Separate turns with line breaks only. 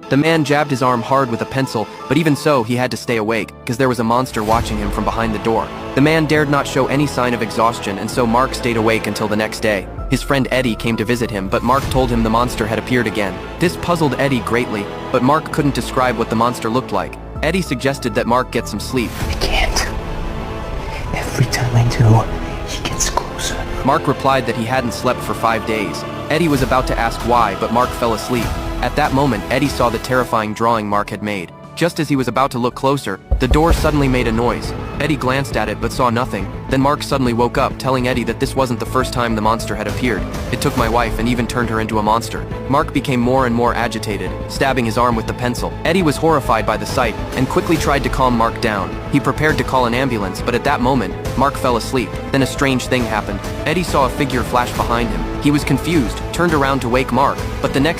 The man jabbed his arm hard with a pencil, but even so, he had to stay awake, because there was a monster watching him from behind the door. The man dared not show any sign of exhaustion, and so Mark stayed awake until the next day. His friend Eddie came to visit him, but Mark told him the monster had appeared again. This puzzled Eddie greatly, but Mark couldn't describe what the monster looked like. Eddie suggested that Mark get some sleep.
I can't. Every time I do, he gets closer.
Mark replied that he hadn't slept for 5 days. Eddie was about to ask why, but Mark fell asleep. At that moment, Eddie saw the terrifying drawing Mark had made. Just as he was about to look closer, the door suddenly made a noise. Eddie glanced at it but saw nothing. Then Mark suddenly woke up, telling Eddie that this wasn't the first time the monster had appeared. It took my wife and even turned her into a monster. Mark became more and more agitated, stabbing his arm with the pencil. Eddie was horrified by the sight and quickly tried to calm Mark down. He prepared to call an ambulance, but at that moment, Mark fell asleep. Then a strange thing happened. Eddie saw a figure flash behind him. He was confused, turned around to wake Mark, but the next